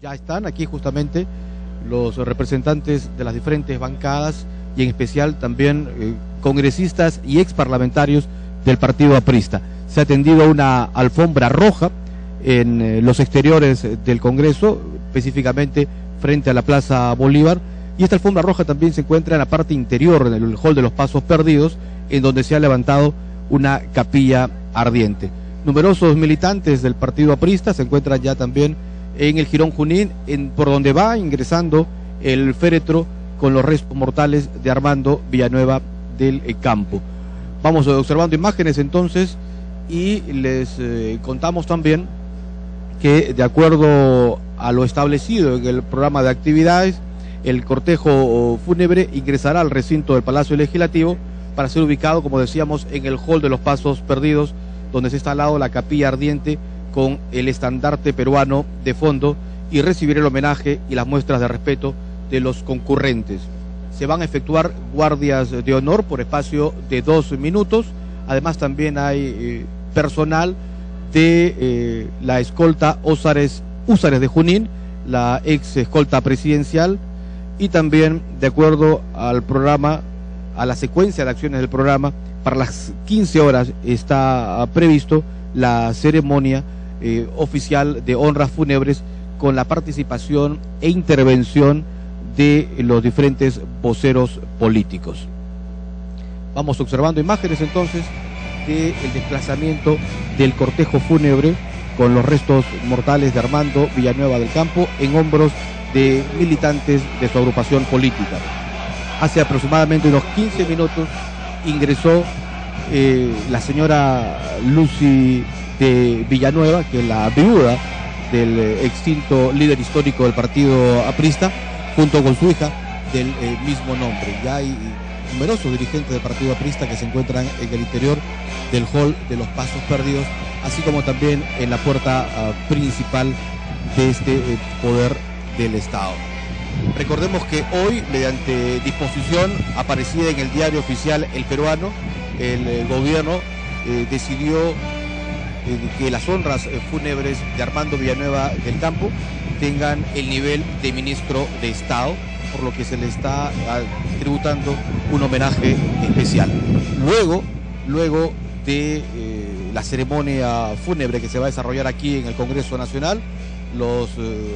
Ya están aquí justamente los representantes de las diferentes bancadas y en especial también congresistas y exparlamentarios del partido aprista. Se ha tendido una alfombra roja en los exteriores del Congreso, específicamente frente a la Plaza Bolívar, y esta alfombra roja también se encuentra en la parte interior, en el hall de los Pasos Perdidos, en donde se ha levantado una capilla ardiente. Numerosos militantes del partido aprista se encuentran ya también en el Jirón Junín, por donde va ingresando el féretro con los restos mortales de Armando Villanueva del Campo. Vamos observando imágenes entonces y les contamos también que de acuerdo a lo establecido en el programa de actividades, el cortejo fúnebre ingresará al recinto del Palacio Legislativo para ser ubicado, como decíamos, en el hall de los Pasos Perdidos, donde se ha instalado la capilla ardiente con el estandarte peruano de fondo y recibir el homenaje y las muestras de respeto de los concurrentes. Se van a efectuar guardias de honor por espacio de 2 minutos. Además también hay personal de la escolta Húsares de Junín, la ex escolta presidencial, y también de acuerdo al programa, a la secuencia de acciones del programa, para las 15 horas está previsto la ceremonia oficial de honras fúnebres con la participación e intervención de los diferentes voceros políticos. Vamos observando imágenes entonces del desplazamiento del cortejo fúnebre con los restos mortales de Armando Villanueva del Campo en hombros de militantes de su agrupación política. Hace aproximadamente unos 15 minutos ingresó la señora Lucy de Villanueva, que es la viuda del extinto líder histórico del partido aprista, junto con su hija del mismo nombre. Ya hay numerosos dirigentes del partido aprista que se encuentran en el interior del hall de los Pasos Perdidos, así como también en la puerta principal de este poder del Estado. Recordemos que hoy, mediante disposición aparecida en el diario oficial El Peruano, el gobierno decidió que las honras fúnebres de Armando Villanueva del Campo tengan el nivel de ministro de Estado, por lo que se le está tributando un homenaje especial. Luego de la ceremonia fúnebre que se va a desarrollar aquí en el Congreso Nacional, los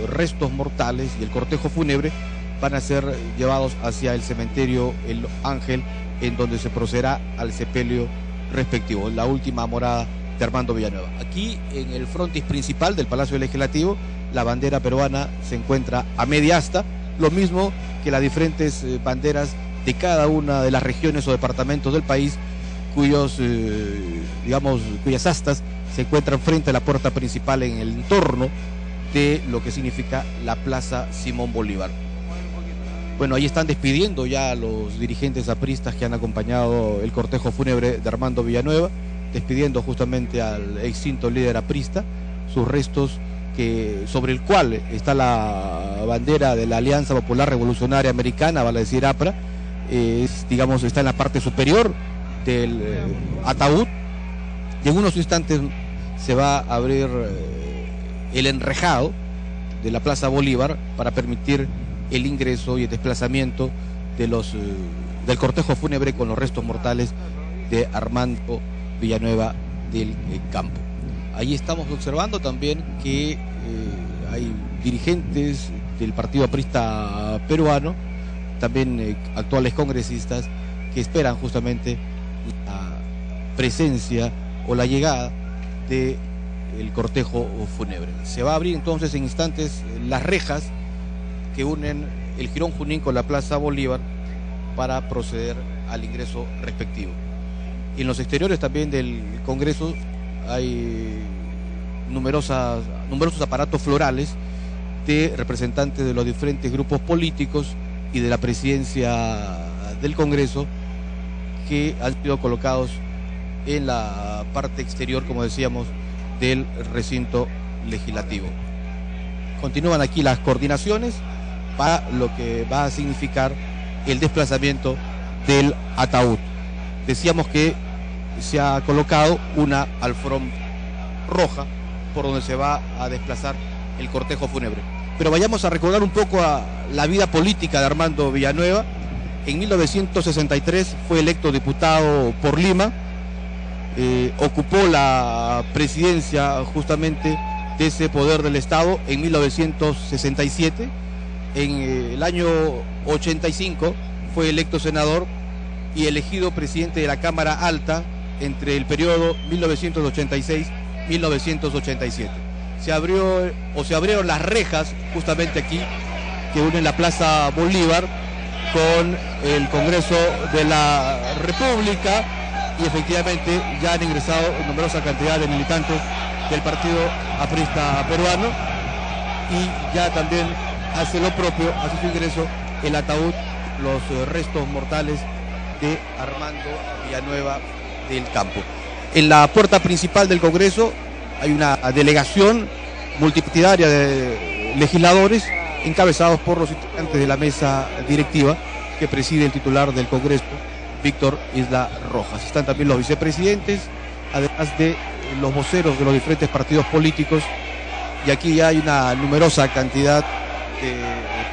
restos mortales y el cortejo fúnebre van a ser llevados hacia el cementerio El Ángel, en donde se procederá al sepelio respectivo, la última morada de Armando Villanueva. Aquí en el frontis principal del Palacio Legislativo, la bandera peruana se encuentra a media asta, lo mismo que las diferentes banderas de cada una de las regiones o departamentos del país, cuyas astas se encuentran frente a la puerta principal en el entorno de lo que significa la Plaza Simón Bolívar. Bueno, ahí están despidiendo ya los dirigentes apristas que han acompañado el cortejo fúnebre de Armando Villanueva, despidiendo justamente al extinto líder aprista, sus restos sobre el cual está la bandera de la Alianza Popular Revolucionaria Americana, vale decir APRA, está en la parte superior del ataúd, y en unos instantes se va a abrir el enrejado de la Plaza Bolívar para permitir el ingreso y el desplazamiento de del cortejo fúnebre con los restos mortales de Armando Villanueva del Campo. Ahí estamos observando también que hay dirigentes del partido aprista peruano, también actuales congresistas, que esperan justamente la presencia o la llegada del cortejo fúnebre. Se va a abrir entonces en instantes las rejas que unen el Jirón Junín con la Plaza Bolívar para proceder al ingreso respectivo. Y en los exteriores también del Congreso hay numerosos aparatos florales de representantes de los diferentes grupos políticos y de la presidencia del Congreso, que han sido colocados en la parte exterior, como decíamos, del recinto legislativo. Continúan aquí las coordinaciones para lo que va a significar el desplazamiento del ataúd. Decíamos que se ha colocado una alfombra roja por donde se va a desplazar el cortejo fúnebre. pero vayamos a recordar un poco a la vida política de Armando Villanueva. En 1963 fue electo diputado por Lima, ocupó la presidencia justamente de ese poder del Estado en 1967. En el año 85 fue electo senador y elegido presidente de la Cámara Alta entre el periodo 1986-1987. Se abrieron las rejas justamente aquí que unen la Plaza Bolívar con el Congreso de la República, y efectivamente ya han ingresado numerosa cantidad de militantes del Partido Aprista Peruano, y ya también hace lo propio, hace su ingreso el ataúd, los restos mortales de Armando Villanueva del Campo. En la puerta principal del Congreso hay una delegación multipartidaria de legisladores encabezados por los integrantes de la mesa directiva que preside el titular del Congreso, Víctor Isla Rojas. Están también los vicepresidentes, además de los voceros de los diferentes partidos políticos, y aquí ya hay una numerosa cantidad de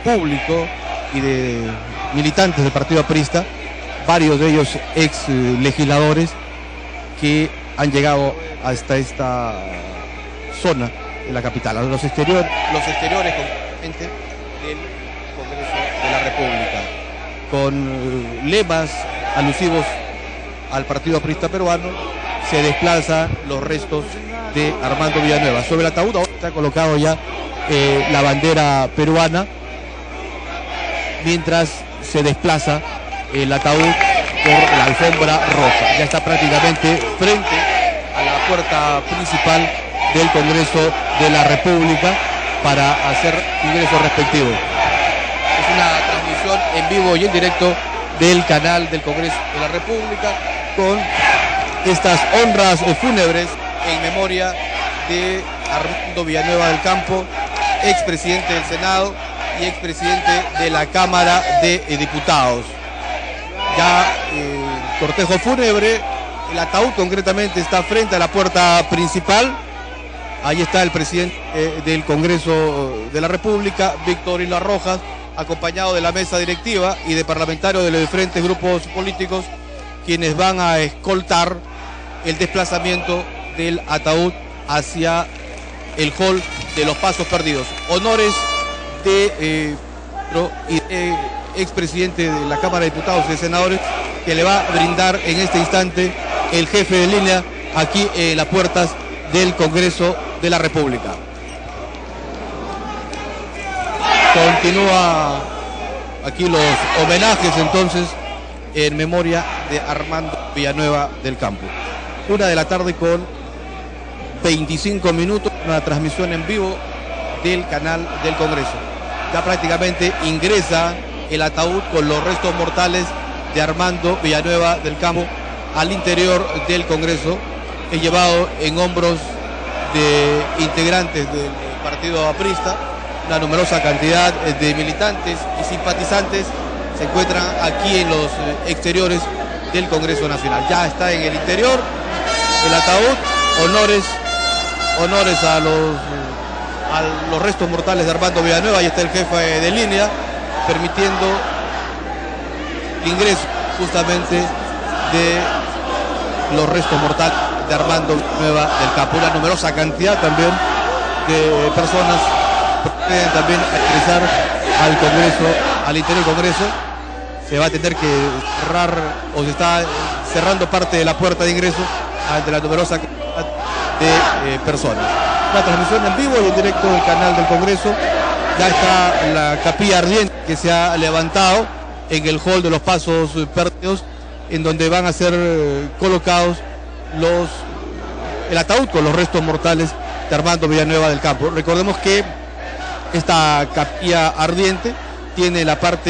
público y de militantes del Partido Aprista, varios de ellos ex legisladores que han llegado hasta esta zona de la capital, a los exteriores concretamente del Congreso de la República, con lemas alusivos al Partido Aprista Peruano. Se desplazan los restos de Armando Villanueva. Sobre el ataúd ahora está colocado ya la bandera peruana, mientras se desplaza el ataúd por la alfombra roja. Ya está prácticamente frente a la puerta principal del Congreso de la República para hacer ingresos respectivos. Es una transmisión en vivo y en directo del canal del Congreso de la República, con estas honras fúnebres en memoria de Armando Villanueva del Campo, expresidente del Senado y expresidente de la Cámara de Diputados. Ya cortejo fúnebre, el ataúd concretamente está frente a la puerta principal. Ahí está el presidente del Congreso de la República, Víctor Isla Rojas, acompañado de la mesa directiva y de parlamentarios de los diferentes grupos políticos, quienes van a escoltar el desplazamiento del ataúd hacia el hall de los Pasos Perdidos. Honores de expresidente de la Cámara de Diputados y de Senadores, que le va a brindar en este instante el jefe de línea aquí en las puertas del Congreso de la República. Continúa aquí los homenajes entonces en memoria de Armando Villanueva del Campo. 1:00 p.m. con 25 minutos, una transmisión en vivo del canal del Congreso. Ya prácticamente ingresa el ataúd con los restos mortales de Armando Villanueva del Campo al interior del Congreso. Es llevado en hombros de integrantes del Partido Aprista. Una numerosa cantidad de militantes y simpatizantes se encuentran aquí en los exteriores del Congreso Nacional. Ya está en el interior el ataúd. Honores a los restos mortales de Armando Villanueva. Ahí está el jefe de línea permitiendo el ingreso justamente de los restos mortales de Armando Villanueva del Campo. Una numerosa cantidad también de personas pueden también ingresar al Congreso, al interior del Congreso. Se va a tener que cerrar, o se está cerrando parte de la puerta de ingreso ante la numerosa cantidad de personas. Una transmisión en vivo y en directo del canal del Congreso. Ya está la capilla ardiente que se ha levantado en el hall de los Pasos Perdidos, en donde van a ser colocados el ataúd con los restos mortales de Armando Villanueva del Campo. Recordemos que esta capilla ardiente tiene la parte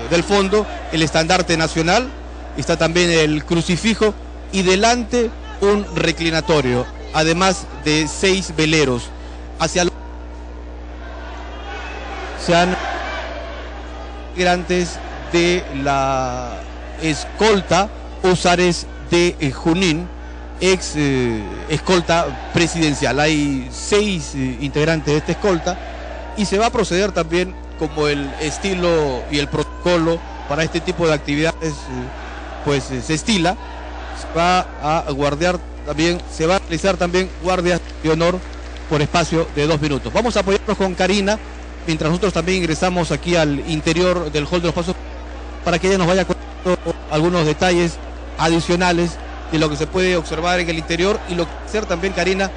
del fondo el estandarte nacional, está también el crucifijo y delante un reclinatorio, además de 6 veleros. Hacia los sean integrantes de la escolta Húsares de Junín, ex escolta presidencial. Hay 6 integrantes de esta escolta y se va a proceder también como el estilo y el protocolo para este tipo de actividades pues se estila. Se va a guardiar también, se va a realizar también guardias de honor por espacio de 2 minutos. Vamos a apoyarnos con Karina mientras nosotros también ingresamos aquí al interior del hall de los pasos para que ella nos vaya contando algunos detalles adicionales de lo que se puede observar en el interior y lo que va a hacer también, Karina,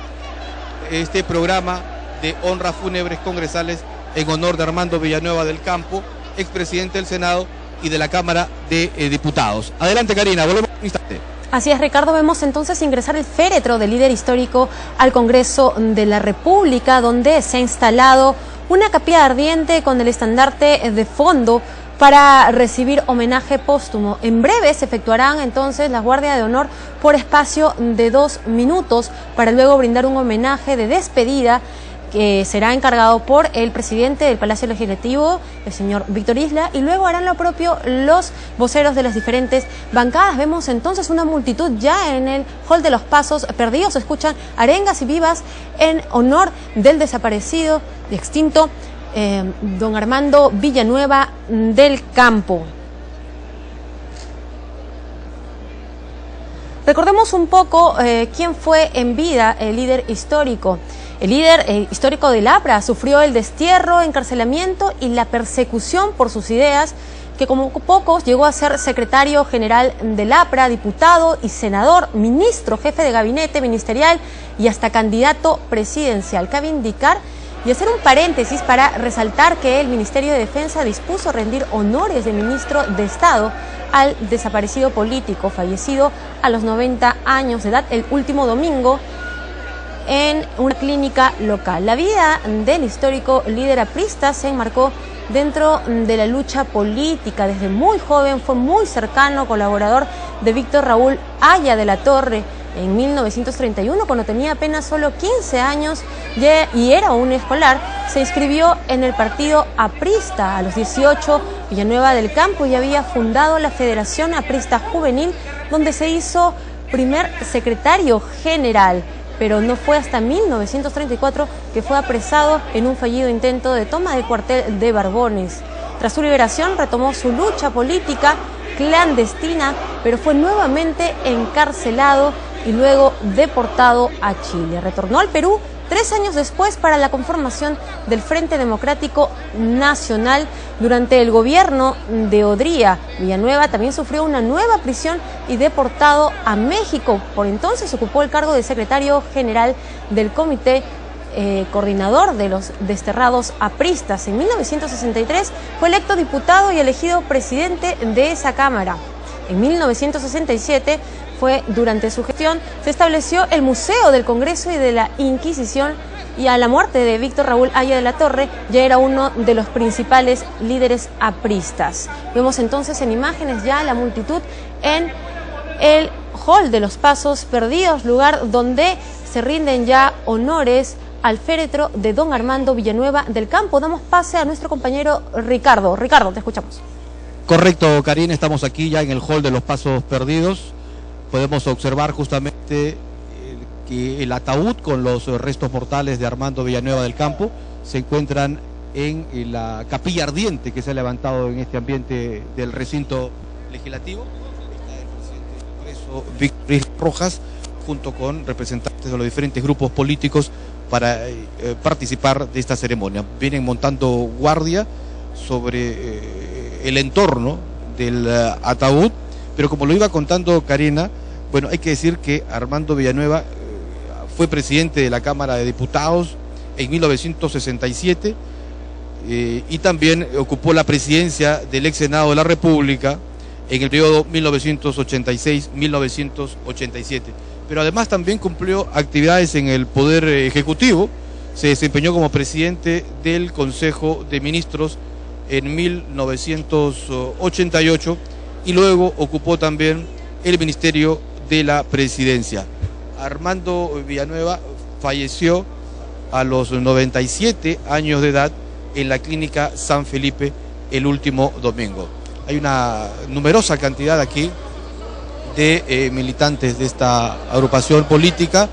este programa de honras fúnebres congresales en honor de Armando Villanueva del Campo, expresidente del Senado y de la Cámara de Diputados. Adelante, Karina, volvemos en un instante. Así es, Ricardo, vemos entonces ingresar el féretro del líder histórico al Congreso de la República, donde se ha instalado una capilla ardiente con el estandarte de fondo para recibir homenaje póstumo. En breve se efectuarán entonces las guardias de honor por espacio de 2 minutos para luego brindar un homenaje de despedida que será encargado por el presidente del Palacio Legislativo, el señor Víctor Isla, y luego harán lo propio los voceros de las diferentes bancadas. Vemos entonces una multitud ya en el hall de los pasos perdidos. Se escuchan arengas y vivas en honor del desaparecido y extinto don Armando Villanueva del Campo. Recordemos un poco quién fue en vida el líder histórico. El líder histórico del APRA sufrió el destierro, encarcelamiento y la persecución por sus ideas, que como pocos llegó a ser secretario general del APRA, diputado y senador, ministro, jefe de gabinete ministerial y hasta candidato presidencial. Cabe indicar y hacer un paréntesis para resaltar que el Ministerio de Defensa dispuso rendir honores de ministro de Estado al desaparecido político, fallecido a los 90 años de edad el último domingo en una clínica local. La vida del histórico líder aprista se enmarcó dentro de la lucha política. Desde muy joven fue muy cercano colaborador de Víctor Raúl Haya de la Torre. En 1931, cuando tenía apenas solo 15 años y era un escolar, se inscribió en el partido aprista. A los 18, Villanueva del Campo ya había fundado la Federación Aprista Juvenil, donde se hizo primer secretario general. Pero no fue hasta 1934 que fue apresado en un fallido intento de toma del cuartel de Barbones. Tras su liberación retomó su lucha política clandestina, pero fue nuevamente encarcelado y luego deportado a Chile. Retornó al Perú 3 años después para la conformación del Frente Democrático Nacional durante el gobierno de Odría. Villanueva también sufrió una nueva prisión y deportado a México. Por entonces ocupó el cargo de secretario general del Comité Coordinador de los Desterrados Apristas. En 1963 fue electo diputado y elegido presidente de esa Cámara. En 1967 durante su gestión, se estableció el Museo del Congreso y de la Inquisición, y a la muerte de Víctor Raúl Haya de la Torre ya era uno de los principales líderes apristas. Vemos entonces en imágenes ya la multitud en el hall de los pasos perdidos, lugar donde se rinden ya honores al féretro de don Armando Villanueva del Campo. Damos pase a nuestro compañero Ricardo. Ricardo, te escuchamos. Correcto, Karina, estamos aquí ya en el hall de los pasos perdidos. Podemos observar justamente que el ataúd con los restos mortales de Armando Villanueva del Campo se encuentran en la capilla ardiente que se ha levantado en este ambiente del recinto legislativo. Está el presidente preso Víctor Rojas, junto con representantes de los diferentes grupos políticos para participar de esta ceremonia. Vienen montando guardia sobre el entorno del ataúd, pero como lo iba contando Karina, bueno, hay que decir que Armando Villanueva fue presidente de la Cámara de Diputados en 1967 y también ocupó la presidencia del ex Senado de la República en el periodo 1986-1987. Pero además también cumplió actividades en el Poder Ejecutivo, se desempeñó como presidente del Consejo de Ministros en 1988 y luego ocupó también el Ministerio de la Presidencia. Armando Villanueva falleció a los 97 años de edad en la Clínica San Felipe el último domingo. Hay una numerosa cantidad aquí de militantes de esta agrupación política,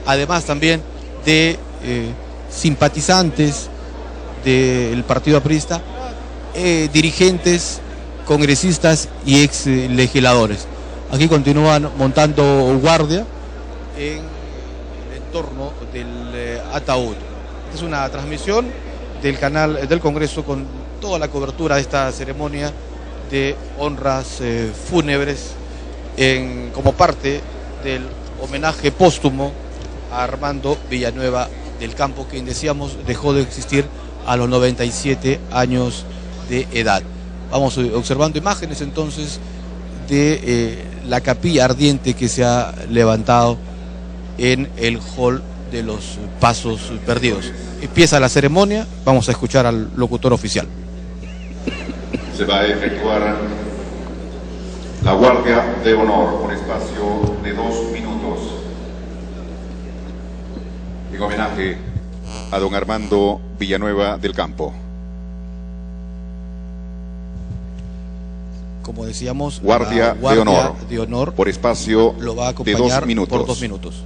además también de simpatizantes del partido aprista, dirigentes, congresistas y ex legisladores. Aquí continúan montando guardia en el entorno del ataúd. Esta es una transmisión del canal del Congreso con toda la cobertura de esta ceremonia de honras fúnebres como parte del homenaje póstumo a Armando Villanueva del Campo, quien decíamos dejó de existir a los 97 años de edad. Vamos observando imágenes entonces de la capilla ardiente que se ha levantado en el hall de los Pasos Perdidos. Empieza la ceremonia, vamos a escuchar al locutor oficial. Se va a efectuar la guardia de honor por espacio de 2 minutos en homenaje a don Armando Villanueva del Campo. Como decíamos, guardia de honor por espacio lo va a de 2 minutos. Por 2 minutos.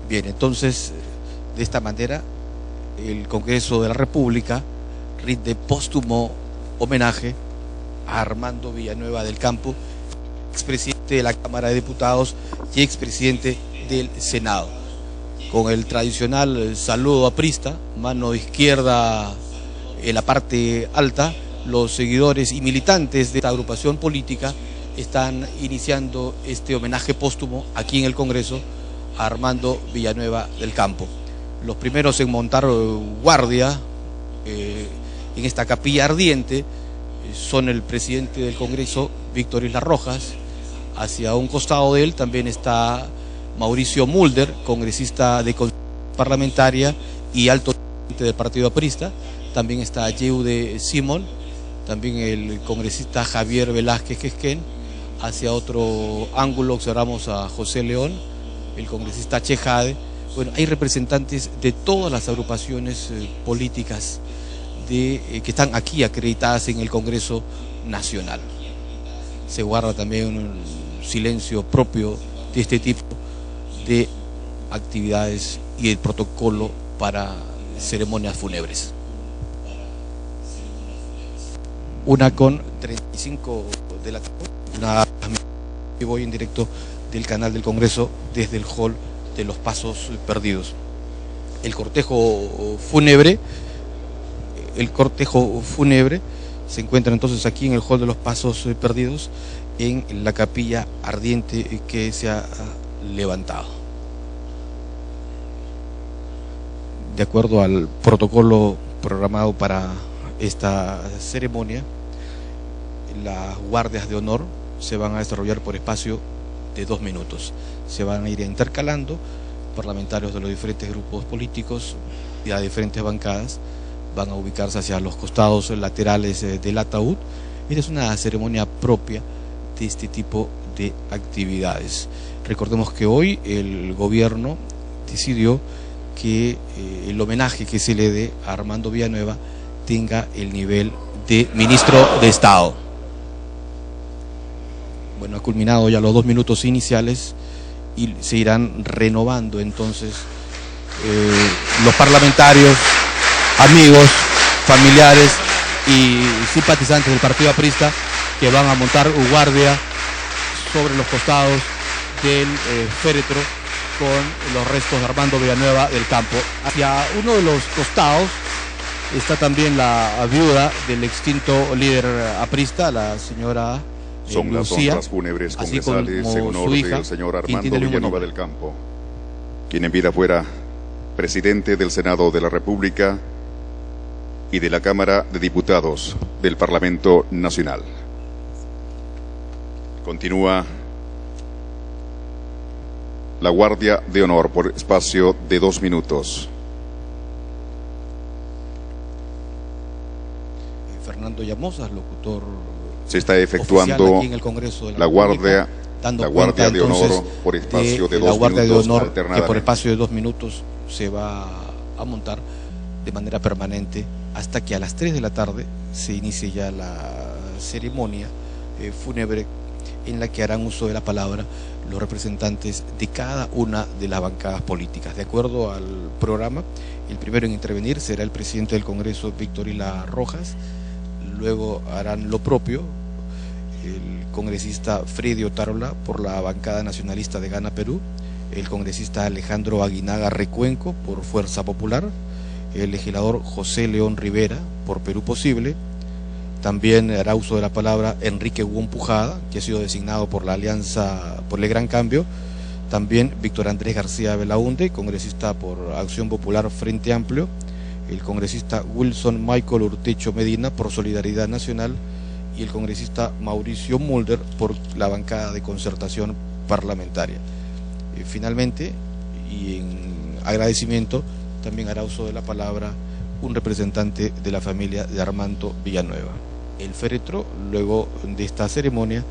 Bien, entonces, de esta manera, el Congreso de la República rinde póstumo homenaje a Armando Villanueva del Campo, expresidente de la Cámara de Diputados y expresidente del Senado. Con el tradicional saludo aprista, mano izquierda en la parte alta, los seguidores y militantes de esta agrupación política están iniciando este homenaje póstumo aquí en el Congreso a Armando Villanueva del Campo. Los primeros en montar guardia en esta capilla ardiente son el presidente del Congreso, Víctor Isla Rojas. Hacia un costado de él también está Mauricio Mulder, congresista de parlamentaria y alto del partido aprista. También está Yeude Simón, también el congresista Javier Velázquez Quesquén. Hacia otro ángulo observamos a José León, el congresista Chejade. Bueno, hay representantes de todas las agrupaciones políticas que están aquí acreditadas en el Congreso Nacional. Se guarda también un silencio propio de este tipo de actividades y el protocolo para ceremonias fúnebres. 1:35 de la tarde, una voy en directo del canal del Congreso desde el hall de los Pasos Perdidos. El cortejo fúnebre se encuentra entonces aquí en el hall de los Pasos Perdidos, en la capilla ardiente que se ha levantado. De acuerdo al protocolo programado para esta ceremonia, las guardias de honor se van a desarrollar por espacio de 2 minutos. Se van a ir intercalando parlamentarios de los diferentes grupos políticos y a diferentes bancadas. Van a ubicarse hacia los costados laterales del ataúd. Esta es una ceremonia propia de este tipo de actividades. Recordemos que hoy el gobierno decidió que el homenaje que se le dé a Armando Villanueva tenga el nivel de ministro de Estado. Bueno, ha culminado ya los 2 minutos iniciales y se irán renovando entonces los parlamentarios, amigos, familiares y simpatizantes del partido aprista que van a montar guardia sobre los costados del féretro con los restos de Armando Villanueva del Campo. Hacia uno de los costados está también la viuda del extinto líder aprista, la señora Son Lucía, las honras fúnebres así congresales en como honor su hija, del señor quien Armando tiene el mismo Villanueva nombre. del Campo, quien en vida fuera presidente del Senado de la República y de la Cámara de Diputados del Parlamento Nacional. Continúa la guardia de honor por espacio de 2 minutos. Fernando Llamosas, locutor. Se está efectuando aquí en el Congreso de la guardia cuenta, de honor entonces, por espacio de 2 la guardia de minutos honor que alternadamente. por espacio de 2 minutos se va a montar de manera permanente hasta que a las 3 de la tarde se inicie ya la ceremonia fúnebre en la que harán uso de la palabra los representantes de cada una de las bancadas políticas. De acuerdo al programa, el primero en intervenir será el presidente del Congreso, Víctor Isla Rojas. Luego harán lo propio el congresista Freddy Otárola por la bancada nacionalista de Gana Perú, el congresista Alejandro Aguinaga Recuenco por Fuerza Popular, el legislador José León Rivera por Perú Posible. También hará uso de la palabra Enrique Wong Pujada, que ha sido designado por la Alianza por el Gran Cambio. También Víctor Andrés García Belaunde, congresista por Acción Popular Frente Amplio, el congresista Wilson Michael Urtecho Medina por Solidaridad Nacional y el congresista Mauricio Mulder por la bancada de Concertación Parlamentaria. Finalmente, y en agradecimiento, también hará uso de la palabra un representante de la familia de Armando Villanueva. El féretro, luego de esta ceremonia,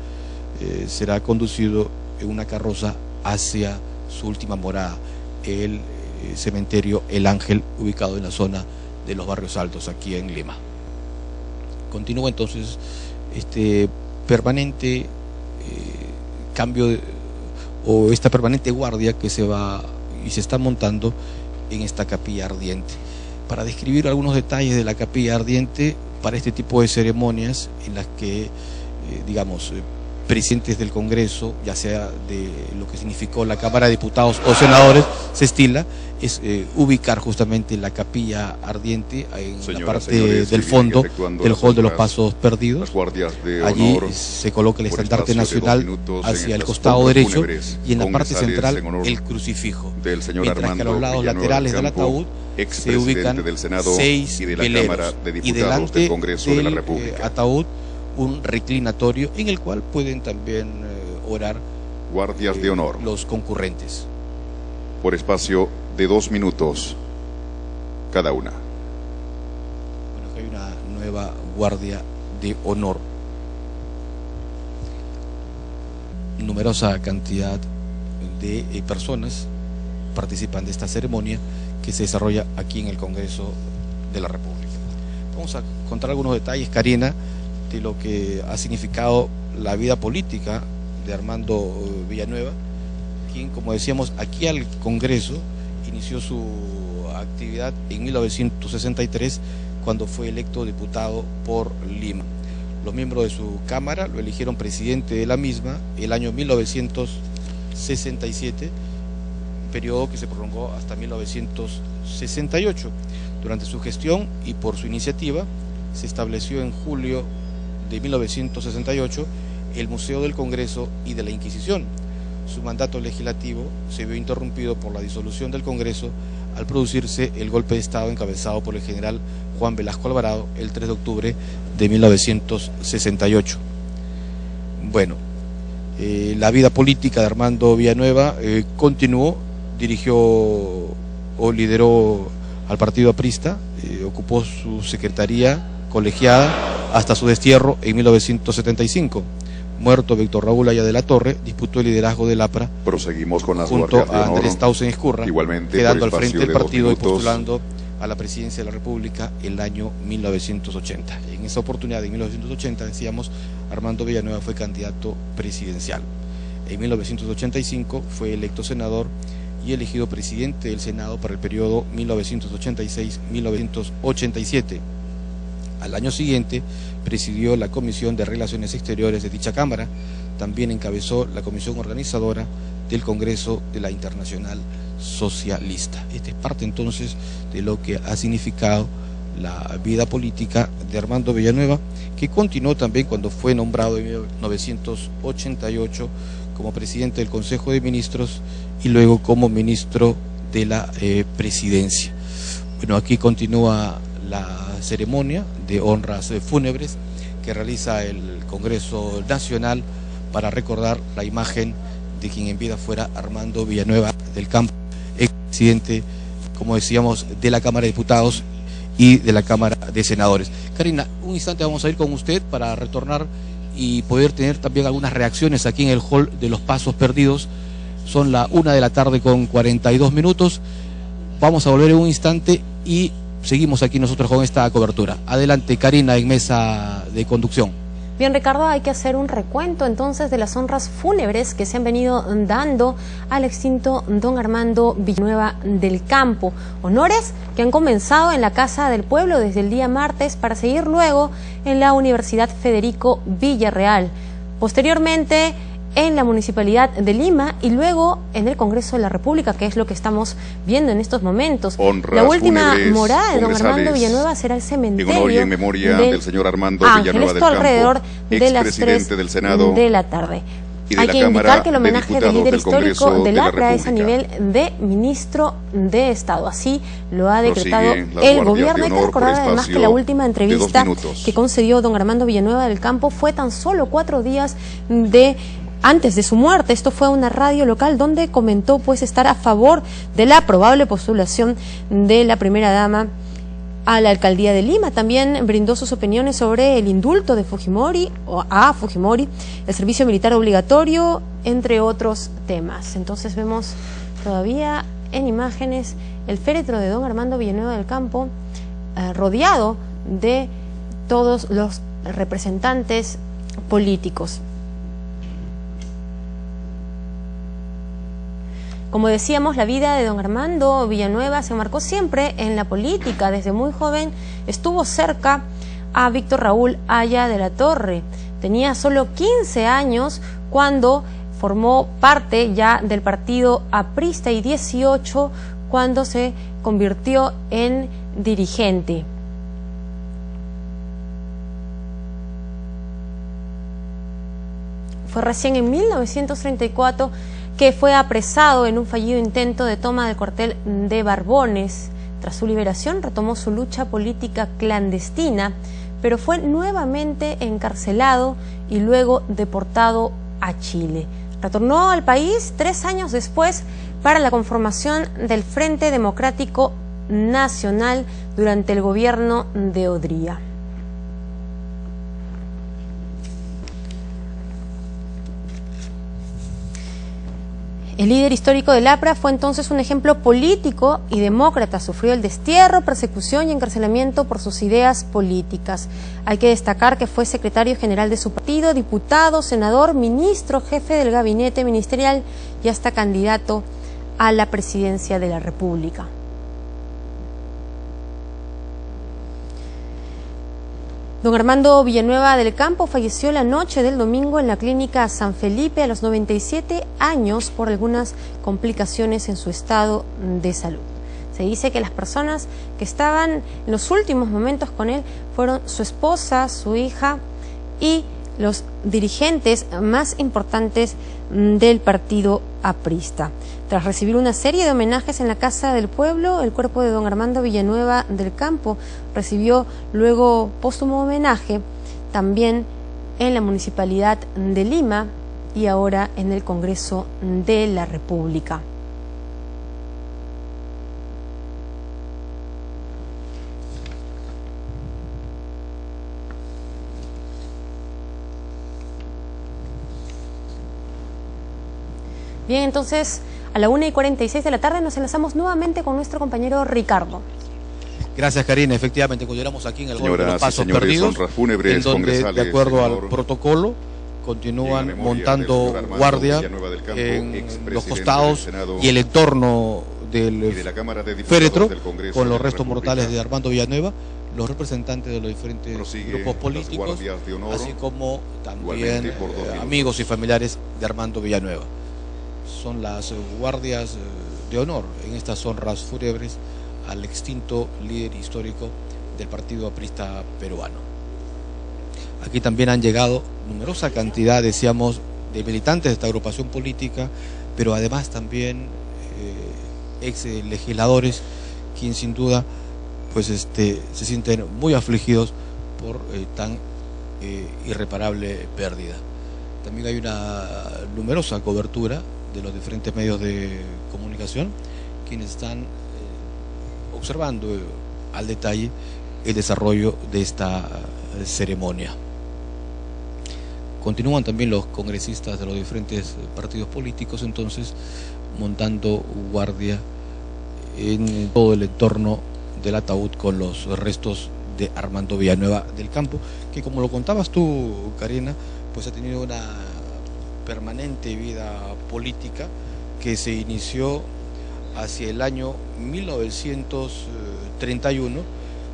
será conducido en una carroza hacia su última morada, el cementerio El Ángel, ubicado en la zona de los Barrios Altos, aquí en Lima. Continúa entonces este permanente cambio o esta permanente guardia que se va y se está montando en esta capilla ardiente. Para describir algunos detalles de la capilla ardiente para este tipo de ceremonias en las que, digamos, presidentes del Congreso, ya sea de lo que significó la Cámara de Diputados o senadores, se estila, es ubicar justamente la capilla ardiente en la parte del fondo del hall de los Pasos Perdidos. Allí se coloca el estandarte nacional hacia el costado derecho y en la parte central el crucifijo, mientras que a los lados laterales del ataúd se ubican 6 veleros y delante del ataúd un reclinatorio en el cual pueden también orar guardias de honor los concurrentes. Por espacio de 2 minutos cada una. Bueno, que hay una nueva guardia de honor. Numerosa cantidad de personas participan de esta ceremonia que se desarrolla aquí en el Congreso de la República. Vamos a contar algunos detalles, Karina, de lo que ha significado la vida política de Armando Villanueva, quien, como decíamos, aquí al Congreso inició su actividad en 1963 cuando fue electo diputado por Lima. Los miembros de su Cámara lo eligieron presidente de la misma el año 1967, periodo que se prolongó hasta 1968. Durante su gestión y por su iniciativa se estableció en julio de 1968 el Museo del Congreso y de la Inquisición. Su mandato legislativo se vio interrumpido por la disolución del Congreso al producirse el golpe de Estado encabezado por el general Juan Velasco Alvarado el 3 de octubre de 1968. Bueno, la vida política de Armando Villanueva continuó, dirigió o lideró al partido aprista, ocupó su secretaría colegiada hasta su destierro en 1975. Muerto Víctor Raúl Aya de la Torre, disputó el liderazgo del APRA. Proseguimos con las junto a Andrés Tausen Escurra, igualmente quedando al frente del partido y postulando a la presidencia de la República el año 1980. En esa oportunidad, en 1980, decíamos, Armando Villanueva fue candidato presidencial. En 1985 fue electo senador y elegido presidente del Senado para el periodo 1986-1987. Al año siguiente presidió la Comisión de Relaciones Exteriores de dicha Cámara. También encabezó la comisión organizadora del Congreso de la Internacional Socialista. Esta es parte entonces de lo que ha significado la vida política de Armando Villanueva, que continuó también cuando fue nombrado en 1988 como presidente del Consejo de Ministros y luego como ministro de la Presidencia. Bueno, aquí continúa la ceremonia de honras fúnebres que realiza el Congreso Nacional para recordar la imagen de quien en vida fuera Armando Villanueva del Campo, expresidente, como decíamos, de la Cámara de Diputados y de la Cámara de Senadores. Karina, un instante vamos a ir con usted para retornar y poder tener también algunas reacciones aquí en el hall de los Pasos Perdidos. Son la 1:42 PM. Vamos a volver en un instante y seguimos aquí nosotros con esta cobertura. Adelante, Karina, en mesa de conducción. Bien, Ricardo, hay que hacer un recuento entonces de las honras fúnebres que se han venido dando al extinto don Armando Villanueva del Campo. Honores que han comenzado en la Casa del Pueblo desde el día martes para seguir luego en la Universidad Federico Villarreal. Posteriormente en la Municipalidad de Lima y luego en el Congreso de la República, que es lo que estamos viendo en estos momentos. Honras la última fúnebres morada de don Armando Villanueva será el cementerio en honor y en memoria del señor Armando Villanueva del Campo, alrededor de las 3 del Senado de la tarde. y de Hay la que Cámara indicar que el homenaje de del líder Diputados del histórico Congreso del de la APRA es a República. nivel de ministro de Estado. Así lo ha decretado Prosiguen las el guardias gobierno. de Hay que honor recordar por además espacio que la última de 2 entrevista minutos. que concedió don Armando Villanueva del Campo fue tan solo 4 días antes de su muerte. Esto fue una radio local donde comentó pues estar a favor de la probable postulación de la primera dama a la alcaldía de Lima. También brindó sus opiniones sobre el indulto de Fujimori o a Fujimori, el servicio militar obligatorio, entre otros temas. Entonces vemos todavía en imágenes el féretro de don Armando Villanueva del Campo, rodeado de todos los representantes políticos. Como decíamos, la vida de don Armando Villanueva se marcó siempre en la política. Desde muy joven estuvo cerca a Víctor Raúl Haya de la Torre. Tenía solo 15 años cuando formó parte ya del partido aprista y 18 cuando se convirtió en dirigente. Fue recién en 1934 que fue apresado en un fallido intento de toma del cuartel de Barbones. Tras su liberación retomó su lucha política clandestina, pero fue nuevamente encarcelado y luego deportado a Chile. Retornó al país 3 años después para la conformación del Frente Democrático Nacional durante el gobierno de Odría. El líder histórico del APRA fue entonces un ejemplo político y demócrata. Sufrió el destierro, persecución y encarcelamiento por sus ideas políticas. Hay que destacar que fue secretario general de su partido, diputado, senador, ministro, jefe del gabinete ministerial y hasta candidato a la presidencia de la República. Don Armando Villanueva del Campo falleció la noche del domingo en la clínica San Felipe a los 97 años por algunas complicaciones en su estado de salud. Se dice que las personas que estaban en los últimos momentos con él fueron su esposa, su hija y los dirigentes más importantes del partido aprista. Tras recibir una serie de homenajes en la Casa del Pueblo, el cuerpo de don Armando Villanueva del Campo recibió luego póstumo homenaje también en la Municipalidad de Lima y ahora en el Congreso de la República. Bien, entonces a la 1:46 de la tarde nos enlazamos nuevamente con nuestro compañero Ricardo. Gracias, Karina. Efectivamente, continuamos aquí en el Gol de los Pasos señores, Perdidos, honras fúnebres, en donde, de acuerdo al protocolo, continúan montando guardia en los costados y el entorno del féretro con los restos mortales de Armando Villanueva, los representantes de los diferentes grupos políticos, así como también amigos y familiares de Armando Villanueva. Son las guardias de honor en estas honras fúnebres al extinto líder histórico del partido aprista peruano. Aquí también han llegado numerosa cantidad, decíamos, de militantes de esta agrupación política, pero además también ex legisladores, quienes sin duda pues se sienten muy afligidos por tan irreparable pérdida. También hay una numerosa cobertura de los diferentes medios de comunicación, quienes están observando al detalle el desarrollo de esta ceremonia. Continúan también los congresistas de los diferentes partidos políticos, entonces, montando guardia en todo el entorno del ataúd con los restos de Armando Villanueva del Campo, que, como lo contabas tú, Karina, pues ha tenido una permanente vida política que se inició hacia el año 1931,